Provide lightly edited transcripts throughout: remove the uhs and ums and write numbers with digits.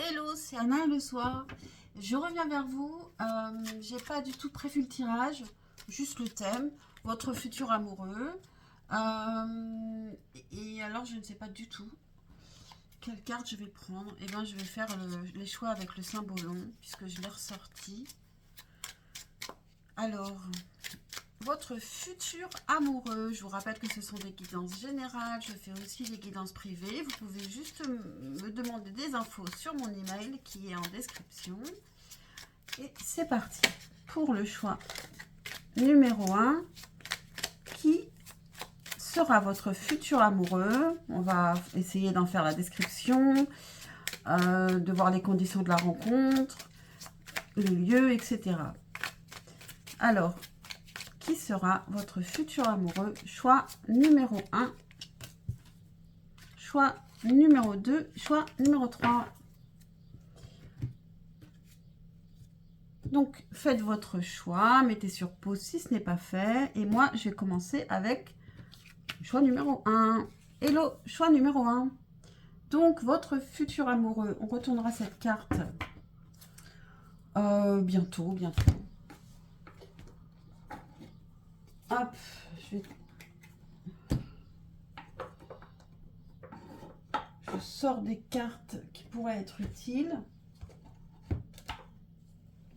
Hello, c'est Anna le soir. Je reviens vers vous. J'ai pas du tout prévu le tirage, juste le thème, votre futur amoureux. Et alors, je ne sais pas du tout quelle carte je vais prendre. Et bien, je vais faire les choix avec le symbolon, puisque je l'ai ressorti. Alors, votre futur amoureux, je vous rappelle que ce sont des guidances générales, je fais aussi des guidances privées. Vous pouvez juste me demander des infos sur mon email qui est en description. Et c'est parti pour le choix numéro 1. Qui sera votre futur amoureux? On va essayer d'en faire la description, de voir les conditions de la rencontre, le lieu, etc. Alors, qui sera votre futur amoureux? Choix numéro 1, choix numéro 2, choix numéro 3. Donc, faites votre choix, mettez sur pause si ce n'est pas fait. Et moi, je vais commencer avec choix numéro 1. Hello, choix numéro 1. Donc, votre futur amoureux, on retournera cette carte bientôt. Hop, je sors des cartes qui pourraient être utiles.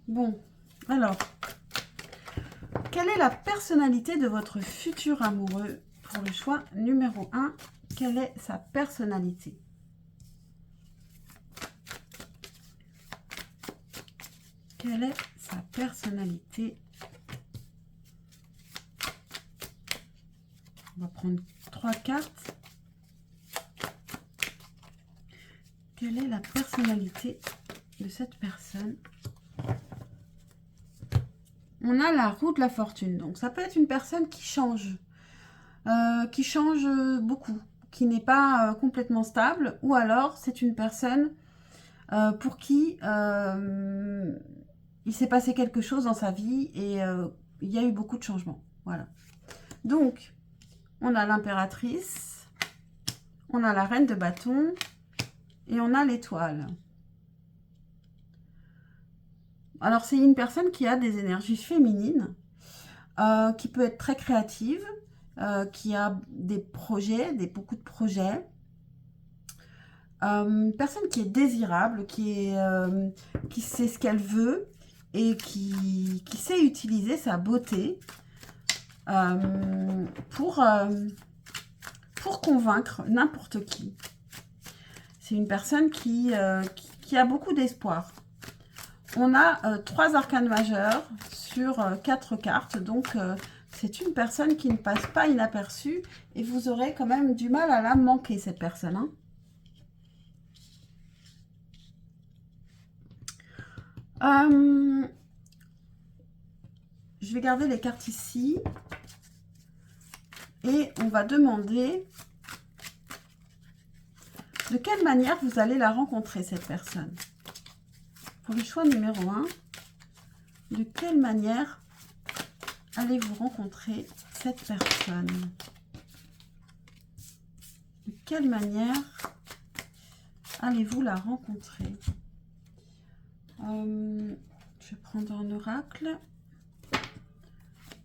Bon, alors, quelle est la personnalité de votre futur amoureux? Pour le choix numéro 1, quelle est sa personnalité? Quelle est sa personnalité? On va prendre 3 cartes. Quelle est la personnalité de cette personne? On a la roue de la fortune. Donc, ça peut être une personne qui change beaucoup, qui n'est pas complètement stable. Ou alors, c'est une personne pour qui il s'est passé quelque chose dans sa vie et il y a eu beaucoup de changements. Voilà. Donc, on a l'impératrice, on a la reine de bâton et on a l'étoile. Alors, c'est une personne qui a des énergies féminines, qui peut être très créative, qui a des projets, beaucoup de projets. Une personne qui est désirable, qui sait ce qu'elle veut et qui sait utiliser sa beauté pour convaincre n'importe qui. C'est une personne qui a beaucoup d'espoir. On a 3 arcanes majeures sur 4 cartes, donc c'est une personne qui ne passe pas inaperçue et vous aurez quand même du mal à la manquer, cette personne. Je vais garder les cartes ici et on va demander de quelle manière vous allez la rencontrer, cette personne. Pour le choix numéro 1, de quelle manière allez-vous rencontrer cette personne? De quelle manière allez-vous la rencontrer? Je vais prendre un oracle.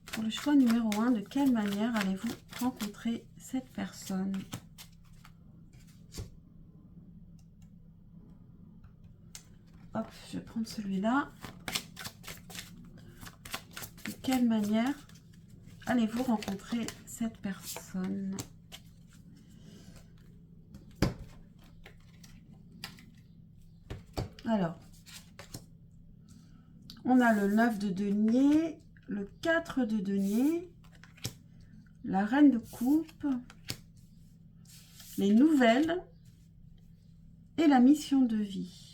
Pour le choix numéro 1, de quelle manière allez-vous rencontrer cette personne? Hop, je vais prendre celui-là. De quelle manière allez-vous rencontrer cette personne? Alors, on a le 9 de denier, le 4 de denier, la reine de coupe, les nouvelles et la mission de vie.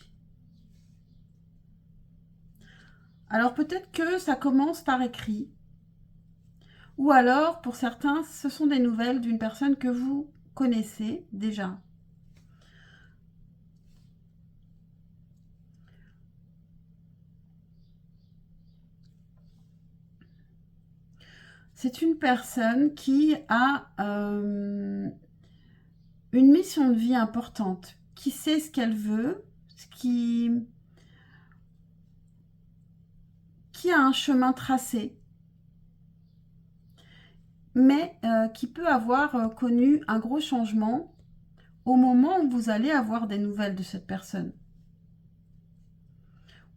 Alors peut-être que ça commence par écrit, ou alors pour certains ce sont des nouvelles d'une personne que vous connaissez déjà. C'est une personne qui a une mission de vie importante, qui sait ce qu'elle veut, qui a un chemin tracé, mais qui peut avoir connu un gros changement au moment où vous allez avoir des nouvelles de cette personne.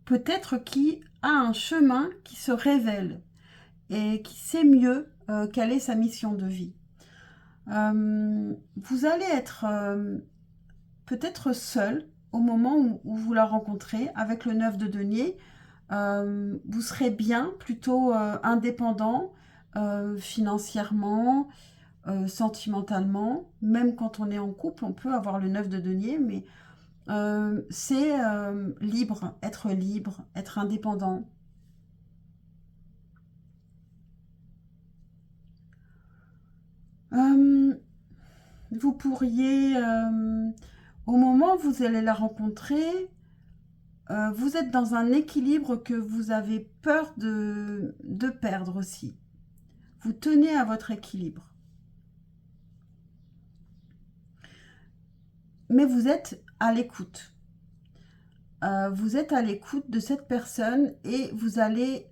Peut-être qui a un chemin qui se révèle et qui sait mieux quelle est sa mission de vie. Vous allez être peut-être seul au moment où vous la rencontrez avec le 9 de denier. Vous serez bien, plutôt indépendant financièrement, sentimentalement. Même quand on est en couple, on peut avoir le 9 de denier, mais c'est libre, être indépendant. Vous pourriez, au moment où vous allez la rencontrer, vous êtes dans un équilibre que vous avez peur de perdre aussi. Vous tenez à votre équilibre. Mais vous êtes à l'écoute. Vous êtes à l'écoute de cette personne et vous allez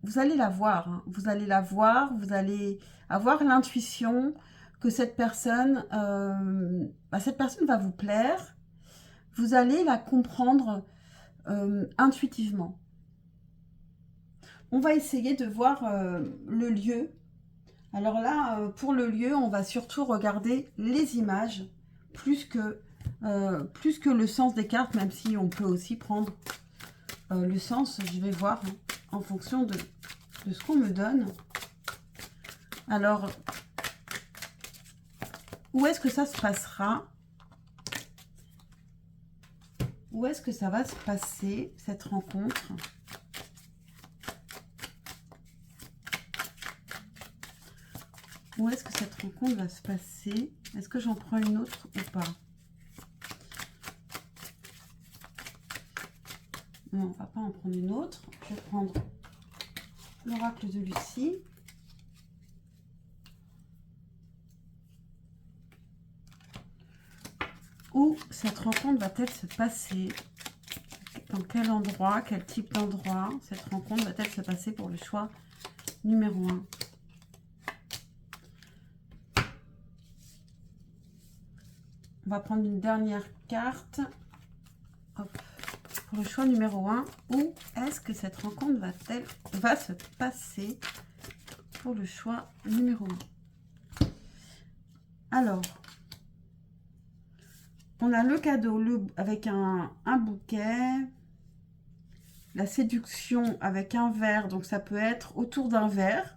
la voir. Hein. Vous allez la voir, vous allez avoir l'intuition que cette personne va vous plaire. Vous allez la comprendre intuitivement. On va essayer de voir le lieu. Alors là, pour le lieu, on va surtout regarder les images plus que le sens des cartes, même si on peut aussi prendre le sens. Je vais voir hein, en fonction de ce qu'on me donne. Alors, où est-ce que ça se passera? Où est-ce que ça va se passer, cette rencontre? Où est-ce que cette rencontre va se passer? Est-ce que j'en prends une autre ou pas? Non, on ne va pas en prendre une autre. Je vais prendre l'oracle de Lucie. Où cette rencontre va-t-elle se passer? Dans quel endroit? Quel type d'endroit cette rencontre va-t-elle se passer pour le choix numéro 1? On va prendre une dernière carte. Hop. Pour le choix numéro 1, où est-ce que cette rencontre va se passer pour le choix numéro 1? Alors, on a le cadeau avec un bouquet, la séduction avec un verre, donc ça peut être autour d'un verre,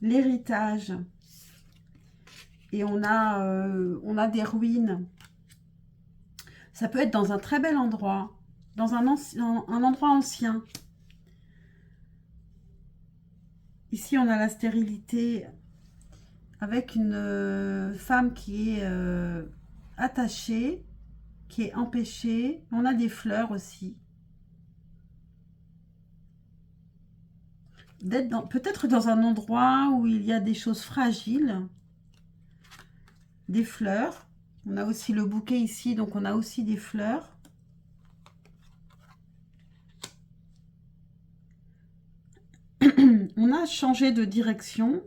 l'héritage, et on a des ruines. Ça peut être dans un très bel endroit, dans un endroit ancien. Ici, on a la stérilité avec une femme qui est attachée, qui est empêchée. On a des fleurs aussi. Peut-être dans un endroit où il y a des choses fragiles, des fleurs. On a aussi le bouquet ici, donc on a aussi des fleurs. On a changé de direction.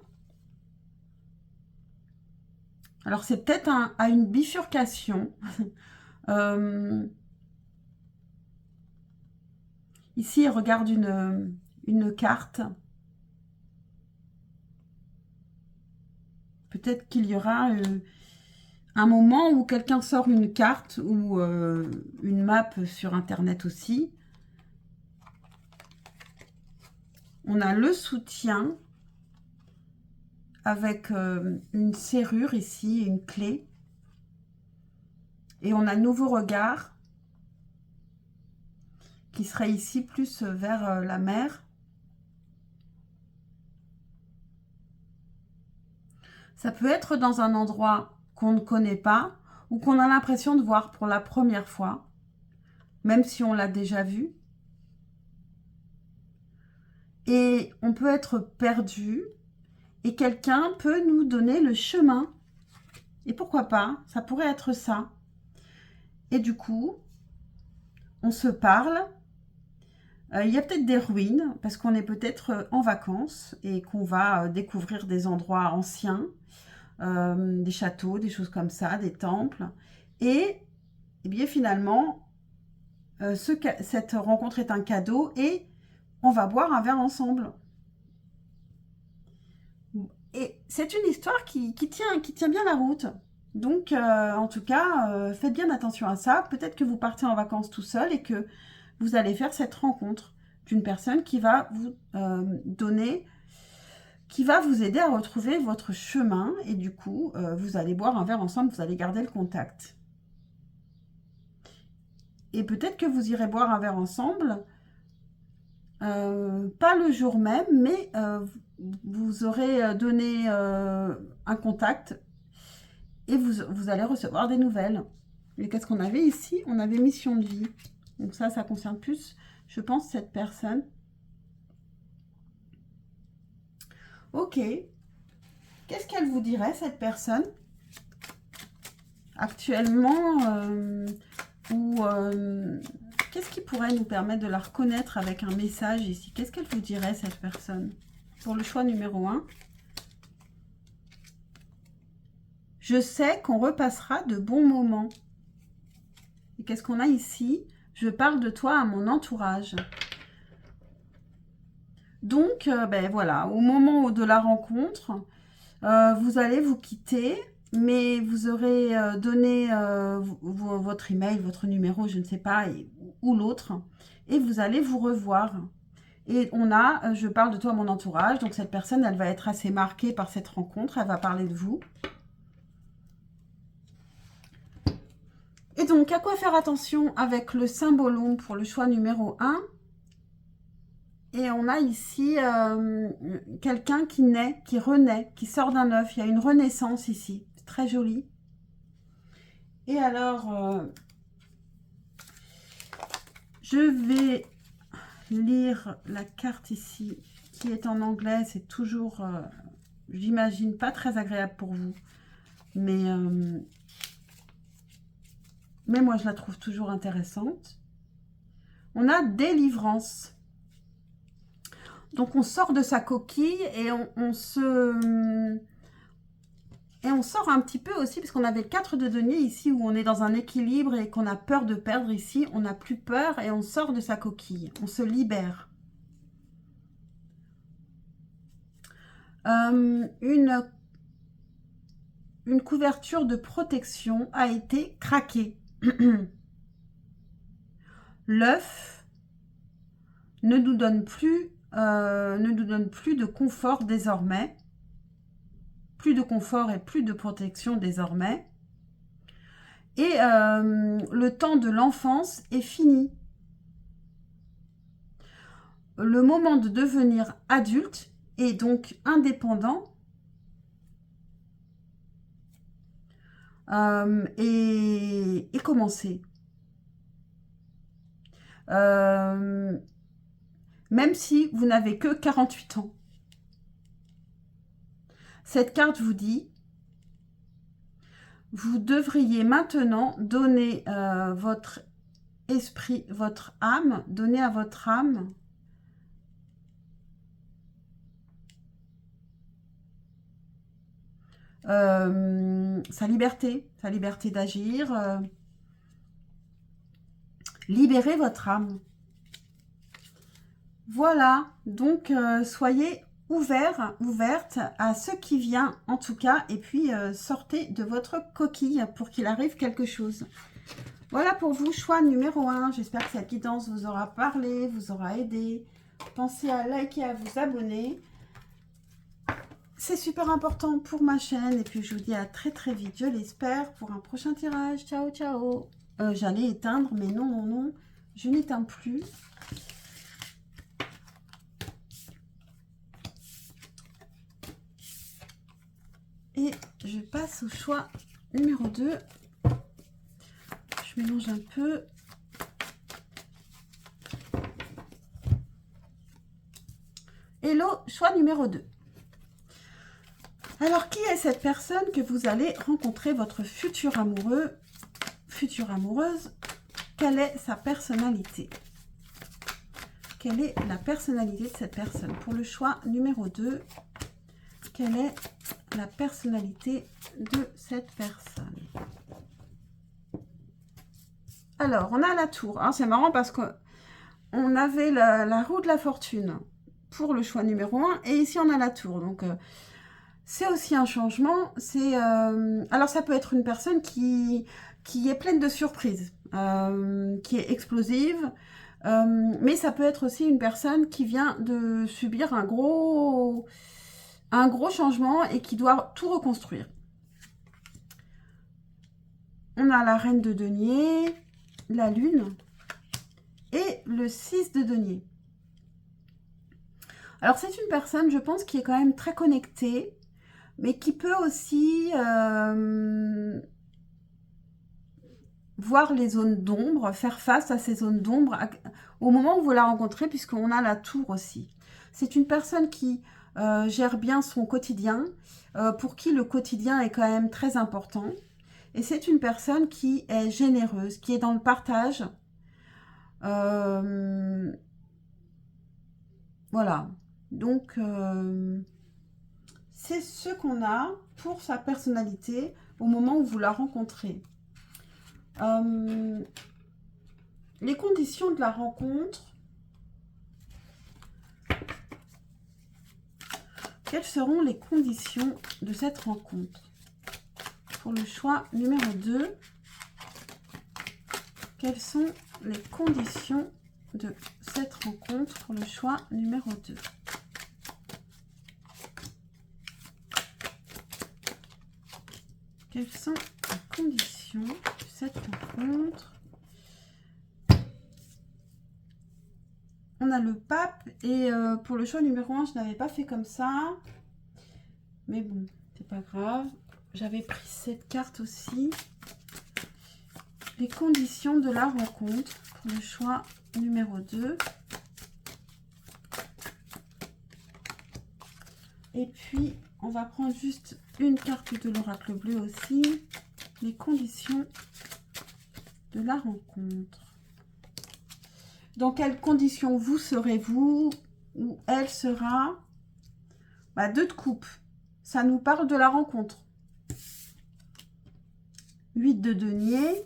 Alors, c'est peut-être à une bifurcation. Ici, regarde une carte. Peut-être qu'il y aura un moment où quelqu'un sort une carte ou une map sur Internet aussi. On a le soutien avec une serrure ici, une clé. Et on a nouveau regard qui serait ici plus vers la mer. Ça peut être dans un endroit qu'on ne connaît pas ou qu'on a l'impression de voir pour la première fois, même si on l'a déjà vu. Et on peut être perdu et quelqu'un peut nous donner le chemin Et pourquoi pas, ça pourrait être ça. Et du coup, on se parle. Il y a peut-être des ruines, parce qu'on est peut-être en vacances et qu'on va découvrir des endroits anciens, des châteaux, des choses comme ça, des temples. Et, eh bien finalement, cette rencontre est un cadeau et on va boire un verre ensemble. Et c'est une histoire qui tient bien la route. Donc, en tout cas, faites bien attention à ça. Peut-être que vous partez en vacances tout seul et que vous allez faire cette rencontre d'une personne qui va vous qui va vous aider à retrouver votre chemin. Et du coup, vous allez boire un verre ensemble, vous allez garder le contact. Et peut-être que vous irez boire un verre ensemble, pas le jour même, mais vous aurez donné un contact et vous allez recevoir des nouvelles. Et qu'est-ce qu'on avait ici? On avait mission de vie. Donc ça concerne plus, je pense, cette personne. Ok. Qu'est-ce qu'elle vous dirait, cette personne? Actuellement, ou qu'est-ce qui pourrait nous permettre de la reconnaître avec un message ici? Qu'est-ce qu'elle vous dirait, cette personne? Pour le choix numéro 1. Je sais qu'on repassera de bons moments. Et qu'est-ce qu'on a ici? Je parle de toi à mon entourage. Donc, ben voilà, au moment de la rencontre, vous allez vous quitter, mais vous aurez donné votre email, votre numéro, je ne sais pas, ou l'autre, et vous allez vous revoir. Et on a, je parle de toi à mon entourage, donc cette personne, elle va être assez marquée par cette rencontre, elle va parler de vous. Et donc, à quoi faire attention avec le symbolon pour le choix numéro 1? Et on a ici quelqu'un qui naît, qui renaît, qui sort d'un œuf. Il y a une renaissance ici. C'est très joli. Et alors, je vais lire la carte ici, qui est en anglais. C'est toujours, j'imagine, pas très agréable pour vous. Mais moi, je la trouve toujours intéressante. On a délivrance. Donc, on sort de sa coquille et on sort un petit peu aussi, parce qu'on avait le 4 de denier ici, où on est dans un équilibre et qu'on a peur de perdre. Ici, on n'a plus peur et on sort de sa coquille. On se libère. Une couverture de protection a été craquée. L'œuf ne nous donne plus de confort désormais. Plus de confort et plus de protection désormais. Et le temps de l'enfance est fini. Le moment de devenir adulte et donc indépendant est commencé. Même si vous n'avez que 48 ans. Cette carte vous dit, vous devriez maintenant donner votre esprit, votre âme, donner à votre âme sa liberté d'agir, libérer votre âme. Voilà, donc soyez ouverts, ouvertes à ce qui vient en tout cas, et puis sortez de votre coquille pour qu'il arrive quelque chose. Voilà pour vous, choix numéro 1. J'espère que cette guidance vous aura parlé, vous aura aidé. Pensez à liker, à vous abonner. C'est super important pour ma chaîne. Et puis, je vous dis à très très vite, je l'espère, pour un prochain tirage. Ciao, ciao. J'allais éteindre, mais non, non, non. Je n'éteins plus. Et je passe au choix numéro 2. Je mélange un peu. Hello, choix numéro 2. Alors, qui est cette personne que vous allez rencontrer, votre futur amoureux, future amoureuse? Quelle est sa personnalité? Quelle est la personnalité de cette personne? Pour le choix numéro 2, quelle est la personnalité de cette personne? Alors, on a la tour. Hein, c'est marrant parce qu'on avait la roue de la fortune pour le choix numéro 1. Et ici, on a la tour. Donc, c'est aussi un changement. Alors, ça peut être une personne qui est pleine de surprises, qui est explosive. Mais ça peut être aussi une personne qui vient de subir un gros changement et qui doit tout reconstruire. On a la reine de denier, la lune et le 6 de denier. Alors, c'est une personne, je pense, qui est quand même très connectée, mais qui peut aussi voir les zones d'ombre, faire face à ces zones d'ombre au moment où vous la rencontrez, puisqu'on a la tour aussi. C'est une personne qui gère bien son quotidien, pour qui le quotidien est quand même très important. Et c'est une personne qui est généreuse, qui est dans le partage. Voilà. Donc, c'est ce qu'on a pour sa personnalité au moment où vous la rencontrez. Les conditions de la rencontre. Quelles seront les conditions de cette rencontre? Pour le choix numéro 2, quelles sont les conditions de cette rencontre pour le choix numéro 2? Quelles sont les conditions de cette rencontre? On a le pape et pour le choix numéro 1, je n'avais pas fait comme ça. Mais bon, c'est pas grave. J'avais pris cette carte aussi. Les conditions de la rencontre pour le choix numéro 2. Et puis, on va prendre juste une carte de l'oracle bleu aussi. Les conditions de la rencontre. Dans quelles conditions vous serez-vous ou elle sera? 2 de coupe. Ça nous parle de la rencontre. 8 de denier.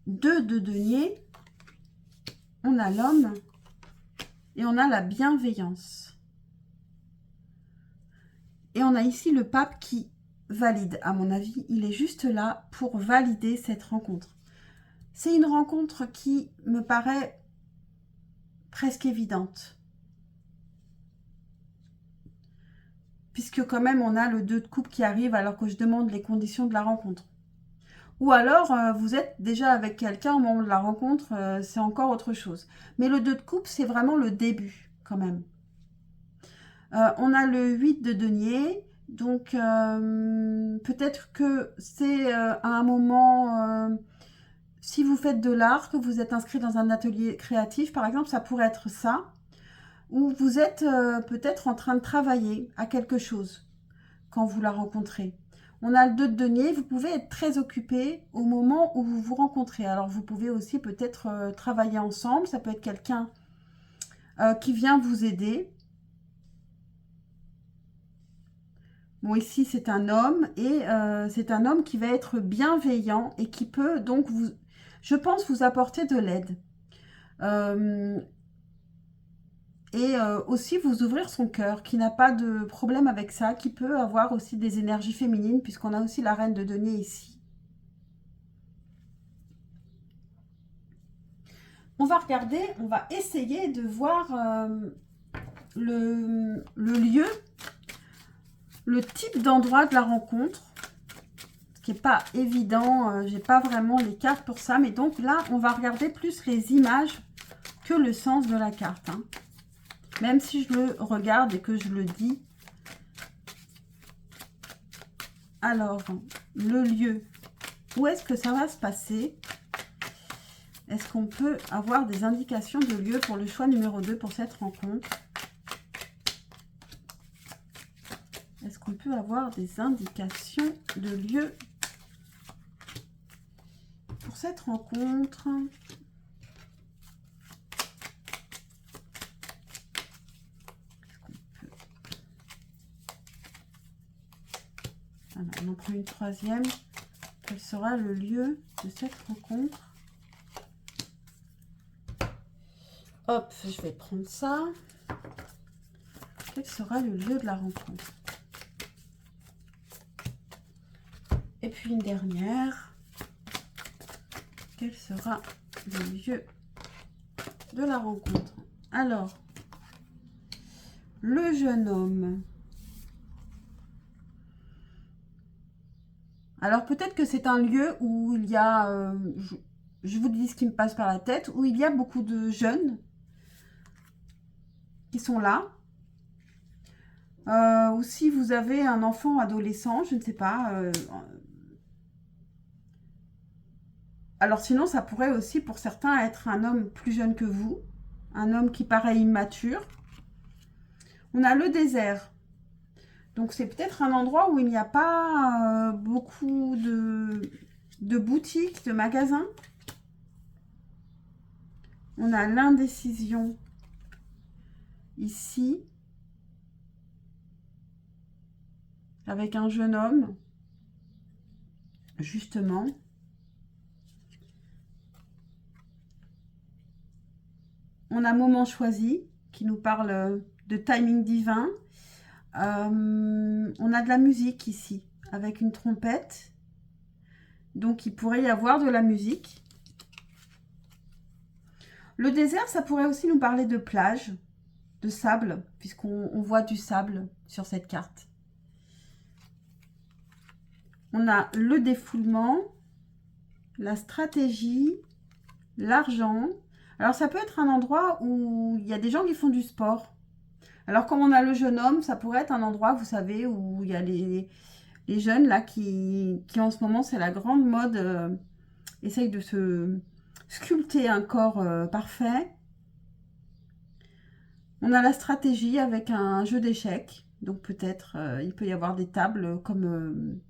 2 de denier. On a l'homme. Et on a la bienveillance. Et on a ici le pape qui valide. À mon avis, il est juste là pour valider cette rencontre. C'est une rencontre qui me paraît presque évidente. Puisque quand même, on a le 2 de coupe qui arrive alors que je demande les conditions de la rencontre. Ou alors, vous êtes déjà avec quelqu'un au moment de la rencontre, c'est encore autre chose. Mais le 2 de coupe, c'est vraiment le début quand même. On a le 8 de denier. Donc, peut-être que c'est à un moment... si vous faites de l'art, que vous êtes inscrit dans un atelier créatif, par exemple, ça pourrait être ça. Ou vous êtes peut-être en train de travailler à quelque chose quand vous la rencontrez. On a le 2 de denier, vous pouvez être très occupé au moment où vous vous rencontrez. Alors, vous pouvez aussi peut-être travailler ensemble. Ça peut être quelqu'un qui vient vous aider. Bon, ici, c'est un homme et c'est un homme qui va être bienveillant et qui peut donc, je pense, vous apporter de l'aide. Aussi vous ouvrir son cœur, qui n'a pas de problème avec ça, qui peut avoir aussi des énergies féminines, puisqu'on a aussi la reine de denier ici. On va regarder, on va essayer de voir le lieu, le type d'endroit de la rencontre, ce qui n'est pas évident, j'ai pas vraiment les cartes pour ça, mais donc là, on va regarder plus les images que le sens de la carte, hein. Même si je le regarde et que je le dis. Alors, le lieu, où est-ce que ça va se passer? Est-ce qu'on peut avoir des indications de lieu pour le choix numéro 2 pour cette rencontre? qu'on peut avoir des indications de lieu pour cette rencontre? On en prend une troisième. Quel sera le lieu de cette rencontre? Hop, je vais prendre ça. Quel sera le lieu de la rencontre? Et puis une dernière. Quel sera le lieu de la rencontre? Alors, le jeune homme. Alors peut-être que c'est un lieu où il y a, je vous dis ce qui me passe par la tête, où il y a beaucoup de jeunes qui sont là. Ou si vous avez un enfant adolescent, je ne sais pas. Alors sinon, ça pourrait aussi pour certains être un homme plus jeune que vous, un homme qui paraît immature. On a le désert. Donc c'est peut-être un endroit où il n'y a pas beaucoup de boutiques, de magasins. On a l'indécision ici. Avec un jeune homme, justement. On a moment choisi, qui nous parle de timing divin. On a de la musique ici, avec une trompette. Donc, il pourrait y avoir de la musique. Le désert, ça pourrait aussi nous parler de plage, de sable, puisqu'on voit du sable sur cette carte. On a le défoulement, la stratégie, l'argent. Alors, ça peut être un endroit où il y a des gens qui font du sport. Alors, comme on a le jeune homme, ça pourrait être un endroit, vous savez, où il y a les jeunes, là, qui en ce moment, c'est la grande mode, essayent de se sculpter un corps parfait. On a la stratégie avec un jeu d'échecs. Donc, peut-être, il peut y avoir des tables comme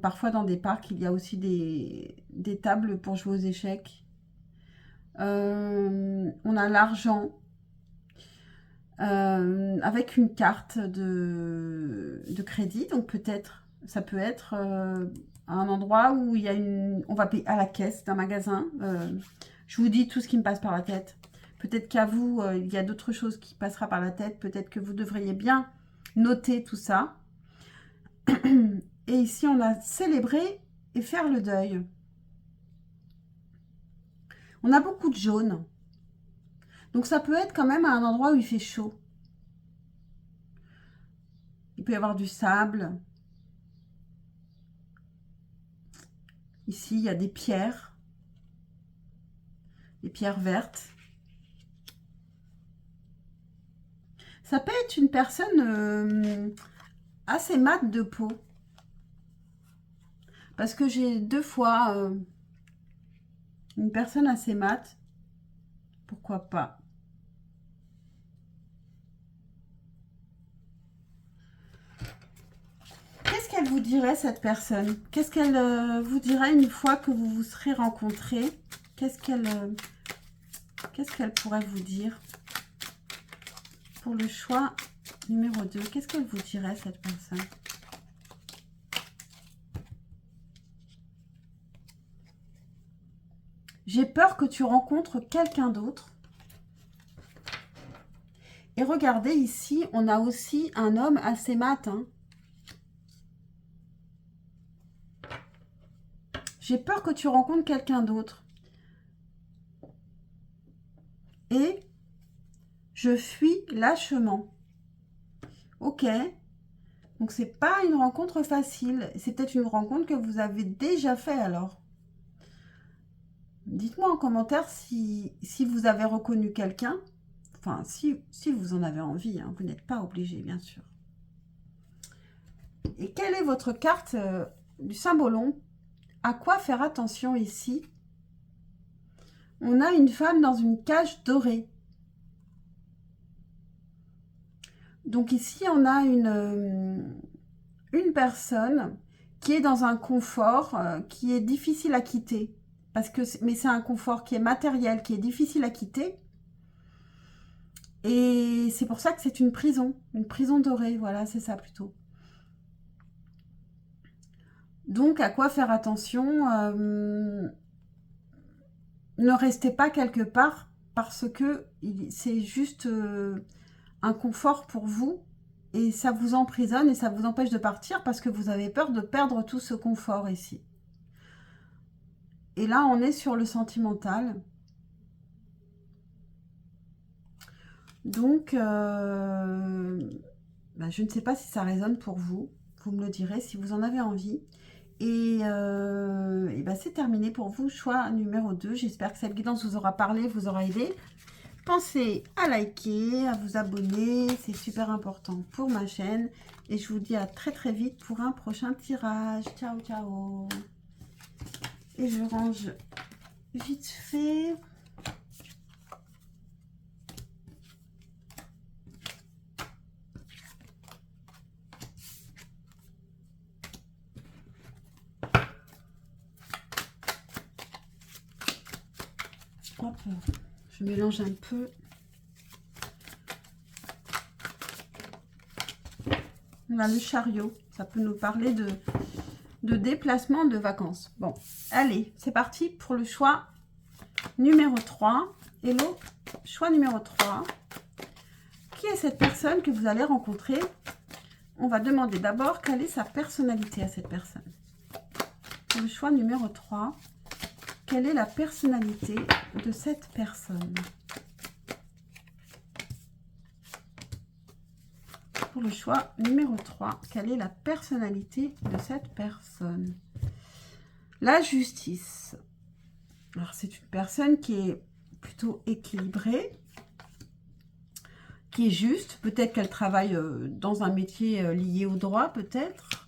parfois dans des parcs, il y a aussi des tables pour jouer aux échecs. On a l'argent avec une carte de crédit. Donc peut-être, ça peut être un endroit où il y a on va payer à la caisse d'un magasin. Je vous dis tout ce qui me passe par la tête. Peut-être qu'à vous, il y a d'autres choses qui passera par la tête. Peut-être que vous devriez bien noter tout ça. Et ici, on a célébrer et faire le deuil. On a beaucoup de jaune. Donc, ça peut être quand même à un endroit où il fait chaud. Il peut y avoir du sable. Ici, il y a des pierres. Des pierres vertes. Ça peut être une personne assez mate de peau. Parce que j'ai deux fois une personne assez mate. Pourquoi pas? Qu'est-ce qu'elle vous dirait, cette personne? Qu'est-ce qu'elle vous dirait une fois que vous vous serez rencontrés? Qu'est-ce qu'elle pourrait vous dire? Pour le choix numéro 2, qu'est-ce qu'elle vous dirait, cette personne? J'ai peur que tu rencontres quelqu'un d'autre. Et regardez ici, on a aussi un homme assez mat. Hein. J'ai peur que tu rencontres quelqu'un d'autre. Et je fuis lâchement. Ok. Donc, c'est pas une rencontre facile. C'est peut-être une rencontre que vous avez déjà fait alors. Dites-moi en commentaire si vous avez reconnu quelqu'un. Enfin, si vous en avez envie. Hein. Vous n'êtes pas obligé, bien sûr. Et quelle est votre carte du symbolon? À quoi faire attention ici? On a une femme dans une cage dorée. Donc ici, on a une personne qui est dans un confort qui est difficile à quitter. Mais c'est un confort qui est matériel, qui est difficile à quitter. Et c'est pour ça que c'est une prison dorée, voilà, c'est ça plutôt. Donc, à quoi faire attention? Ne restez pas quelque part parce que c'est juste un confort pour vous et ça vous emprisonne et ça vous empêche de partir parce que vous avez peur de perdre tout ce confort ici. Et là, on est sur le sentimental. Donc, je ne sais pas si ça résonne pour vous. Vous me le direz si vous en avez envie. Et c'est terminé pour vous, choix numéro 2. J'espère que cette guidance vous aura parlé, vous aura aidé. Pensez à liker, à vous abonner, c'est super important pour ma chaîne. Et je vous dis à très très vite pour un prochain tirage. Ciao, ciao. Et je range vite fait. Hop, je mélange un peu. On a le chariot, ça peut nous parler de déplacement de vacances. Bon, allez, c'est parti pour le choix numéro 3. Hello, choix numéro 3. Qui est cette personne que vous allez rencontrer? On va demander d'abord quelle est sa personnalité à cette personne. Pour le choix numéro 3, quelle est la personnalité de cette personne? Pour le choix numéro 3, quelle est la personnalité de cette personne? La justice. Alors, c'est une personne qui est plutôt équilibrée, qui est juste. Peut-être qu'elle travaille dans un métier lié au droit, peut-être.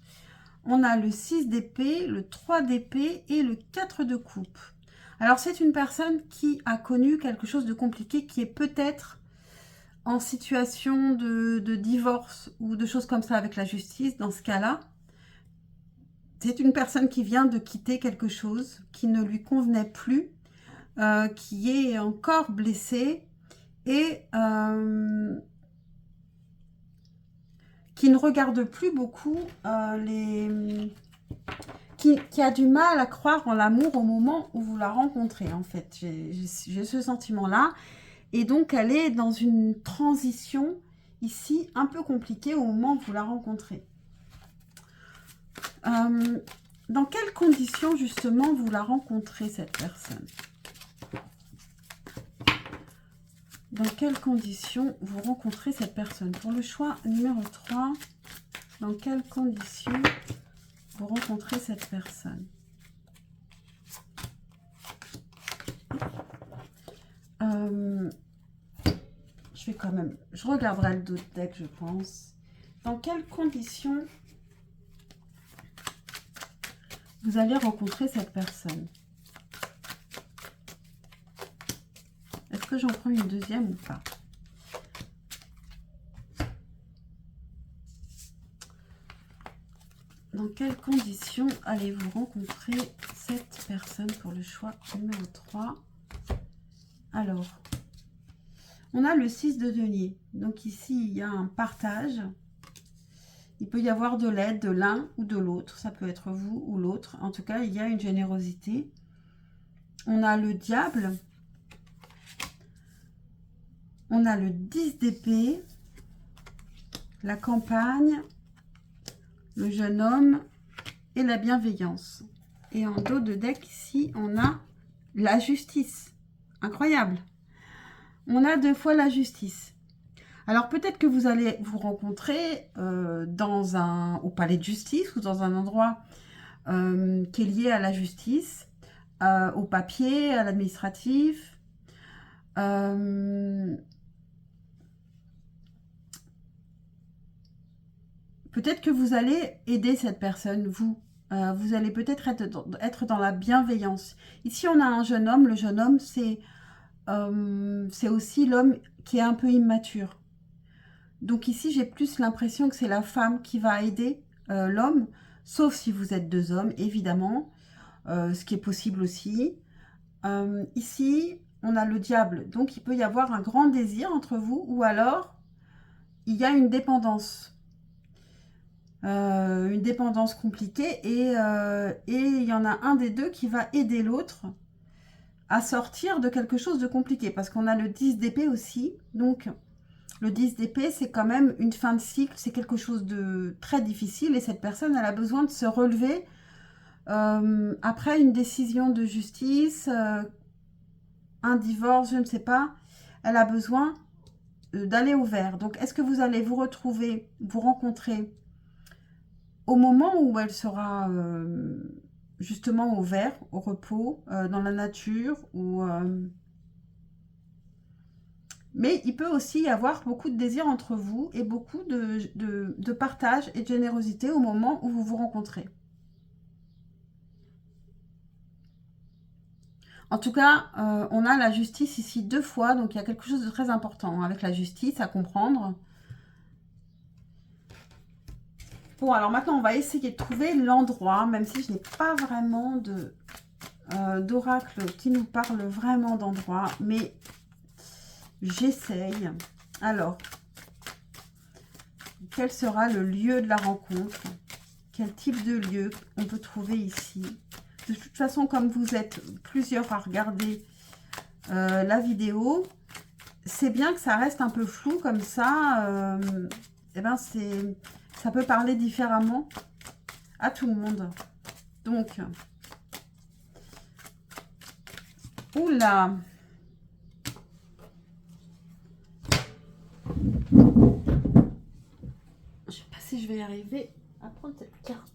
On a le 6 d'épée, le 3 d'épée et le 4 de coupe. Alors, c'est une personne qui a connu quelque chose de compliqué, qui est peut-être en situation de divorce ou de choses comme ça avec la justice. Dans ce cas-là, c'est une personne qui vient de quitter quelque chose qui ne lui convenait plus, qui est encore blessée et qui ne regarde plus beaucoup qui a du mal à croire en l'amour au moment où vous la rencontrez, en fait. J'ai ce sentiment-là. Et donc, elle est dans une transition ici un peu compliquée au moment où vous la rencontrez. Dans quelles conditions, justement, vous la rencontrez, cette personne? Dans quelles conditions vous rencontrez cette personne? Pour le choix numéro 3, dans quelles conditions vous rencontrez cette personne? Je regarderai le d'autres decks, je pense. Dans quelles conditions vous allez rencontrer cette personne? Est-ce que j'en prends une deuxième ou pas? Dans quelles conditions allez-vous rencontrer cette personne pour le choix numéro 3? Alors, on a le 6 de denier. Donc ici, il y a un partage. Il peut y avoir de l'aide de l'un ou de l'autre. Ça peut être vous ou l'autre. En tout cas, il y a une générosité. On a le diable. On a le 10 d'épée. La campagne. Le jeune homme. Et la bienveillance. Et en dos de deck, ici, on a la justice. Incroyable. On a 2 fois la justice. Alors, peut-être que vous allez vous rencontrer au palais de justice ou dans un endroit qui est lié à la justice, au papier, à l'administratif. Peut-être que vous allez aider cette personne, vous. Vous allez peut-être être dans la bienveillance. Ici, on a un jeune homme. Le jeune homme, c'est aussi l'homme qui est un peu immature. Donc ici, j'ai plus l'impression que c'est la femme qui va aider l'homme, sauf si vous êtes deux hommes, évidemment, ce qui est possible aussi. Ici, on a le diable, donc il peut y avoir un grand désir entre vous, ou alors il y a une dépendance compliquée, et il y en a un des deux qui va aider l'autre à sortir de quelque chose de compliqué, parce qu'on a le 10 d'épée aussi, donc le 10 d'épée, c'est quand même une fin de cycle, c'est quelque chose de très difficile, et cette personne, elle a besoin de se relever après une décision de justice, un divorce, je ne sais pas, elle a besoin d'aller au vert. Donc, est-ce que vous allez vous retrouver, vous rencontrer au moment où elle sera justement au vert, au repos, dans la nature, ou... Mais il peut aussi y avoir beaucoup de désir entre vous et beaucoup de partage et de générosité au moment où vous vous rencontrez. En tout cas, on a la justice ici 2 fois, donc il y a quelque chose de très important avec la justice à comprendre. Bon, alors maintenant, on va essayer de trouver l'endroit, même si je n'ai pas vraiment d'oracle qui nous parle vraiment d'endroit, mais j'essaye. Alors, quel sera le lieu de la rencontre? Quel type de lieu on peut trouver ici? De toute façon, comme vous êtes plusieurs à regarder la vidéo, c'est bien que ça reste un peu flou comme ça. Eh ben ça peut parler différemment à tout le monde. Donc, oula! Je sais pas si je vais y arriver à prendre cette carte.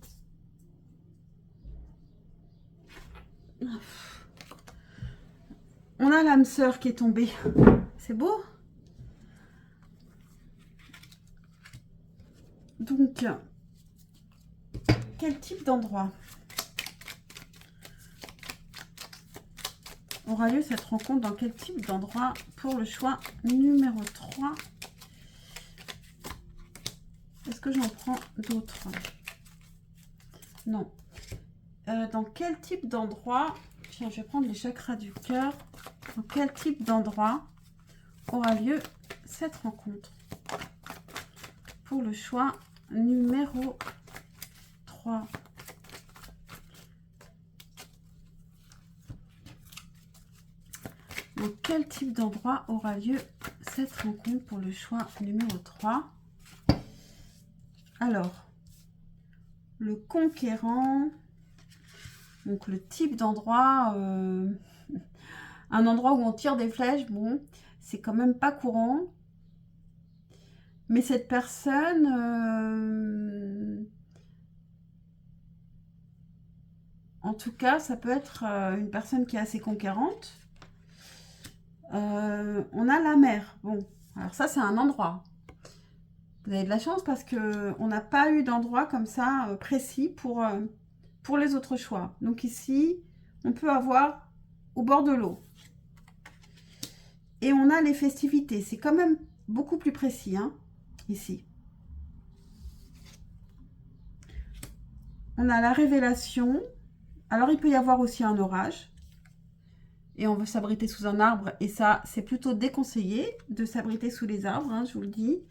On a l'âme sœur qui est tombée. C'est beau. Donc, quel type d'endroit aura lieu cette rencontre? Dans quel type d'endroit pour le choix numéro 3? Est-ce que j'en prends d'autres? Non. Dans quel type d'endroit? Tiens, je vais prendre les chakras du cœur. Dans quel type d'endroit aura lieu cette rencontre? Pour le choix numéro 3. Dans quel type d'endroit aura lieu cette rencontre pour le choix numéro 3? Alors, le conquérant, donc le type d'endroit, un endroit où on tire des flèches, bon, c'est quand même pas courant. Mais cette personne, en tout cas, ça peut être une personne qui est assez conquérante. On a la mer. Bon, alors ça, c'est un endroit. Vous avez de la chance parce qu'on n'a pas eu d'endroit comme ça précis pour les autres choix. Donc ici, on peut avoir au bord de l'eau. Et on a les festivités. C'est quand même beaucoup plus précis, hein, ici. On a la révélation. Alors, il peut y avoir aussi un orage. Et on veut s'abriter sous un arbre. Et ça, c'est plutôt déconseillé de s'abriter sous les arbres, hein, je vous le dis.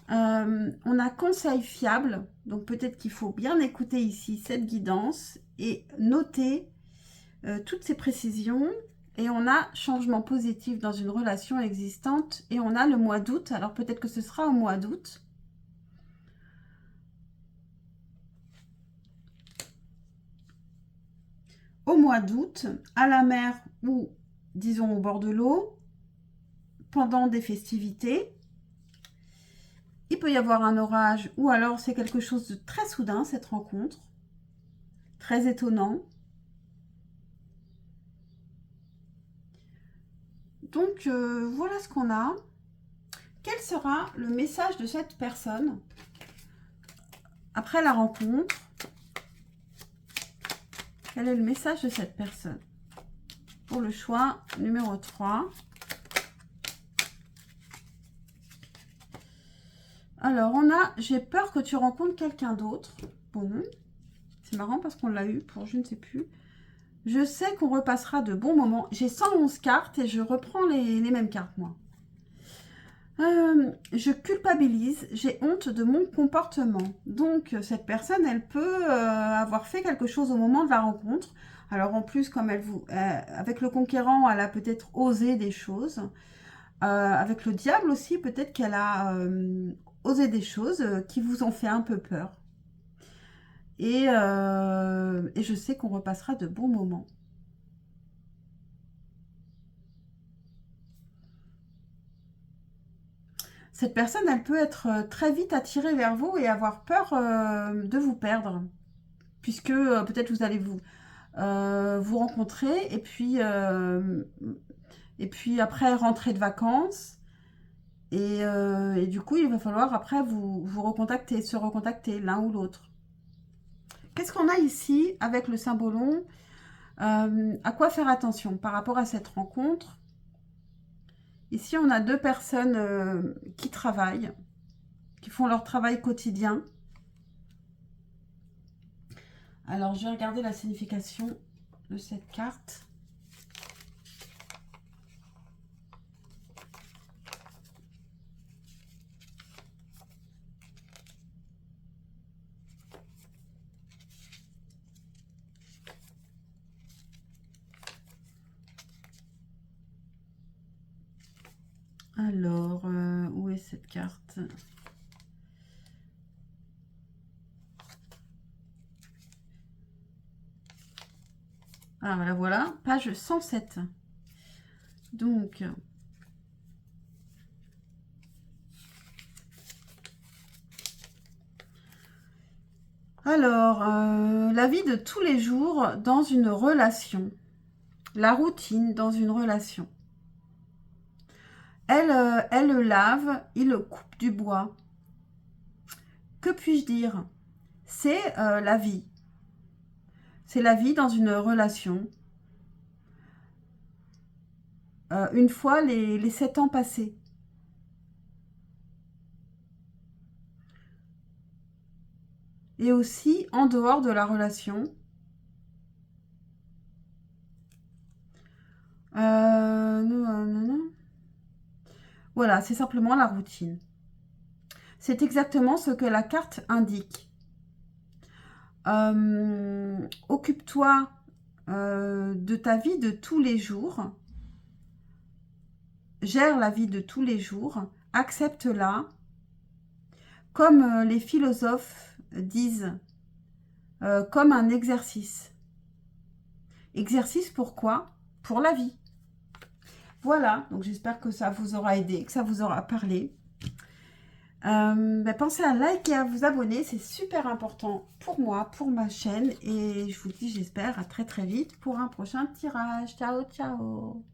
On a conseil fiable. Donc, peut-être qu'il faut bien écouter ici cette guidance et noter toutes ces précisions. Et on a changement positif dans une relation existante. Et on a le mois d'août. Alors, peut-être que ce sera au mois d'août. Au mois d'août, à la mer ou, disons, au bord de l'eau, pendant des festivités. Il peut y avoir un orage ou alors c'est quelque chose de très soudain, cette rencontre. Très étonnant. Donc, voilà ce qu'on a. Quel sera le message de cette personne après la rencontre? Quel est le message de cette personne? Pour le choix numéro 3. Alors, on a « J'ai peur que tu rencontres quelqu'un d'autre ». Bon, c'est marrant parce qu'on l'a eu pour je ne sais plus. Je sais qu'on repassera de bons moments. J'ai 111 cartes et je reprends les mêmes cartes, moi. Je culpabilise, j'ai honte de mon comportement. Donc, cette personne, elle peut avoir fait quelque chose au moment de la rencontre. Alors, en plus, comme elle vous, avec le conquérant, elle a peut-être osé des choses. Avec le diable aussi, peut-être qu'elle a osé des choses qui vous ont fait un peu peur. Et je sais qu'on repassera de bons moments. Cette personne, elle peut être très vite attirée vers vous et avoir peur de vous perdre. Puisque peut-être vous allez vous rencontrer et puis après rentrer de vacances. Et du coup, il va falloir après vous recontacter, se recontacter l'un ou l'autre. Qu'est-ce qu'on a ici avec le symbolon? À quoi faire attention par rapport à cette rencontre? Ici, on a deux personnes qui travaillent, qui font leur travail quotidien. Alors, je vais regarder la signification de cette carte. Alors, où est cette carte? Ah, voilà, page 107. Donc, alors, la vie de tous les jours dans une relation. La routine dans une relation. Elle lave, il coupe du bois. Que puis-je dire? C'est la vie. C'est la vie dans une relation. Une fois les 7 ans passés. Et aussi en dehors de la relation. Non. Voilà, c'est simplement la routine. C'est exactement ce que la carte indique. Occupe-toi de ta vie de tous les jours. Gère la vie de tous les jours. Accepte-la. Comme les philosophes disent, comme un exercice. Exercice pourquoi? Pour la vie. Voilà, donc j'espère que ça vous aura aidé, que ça vous aura parlé. Pensez à liker et à vous abonner, c'est super important pour moi, pour ma chaîne. Et je vous dis, j'espère, à très très vite pour un prochain tirage. Ciao, ciao!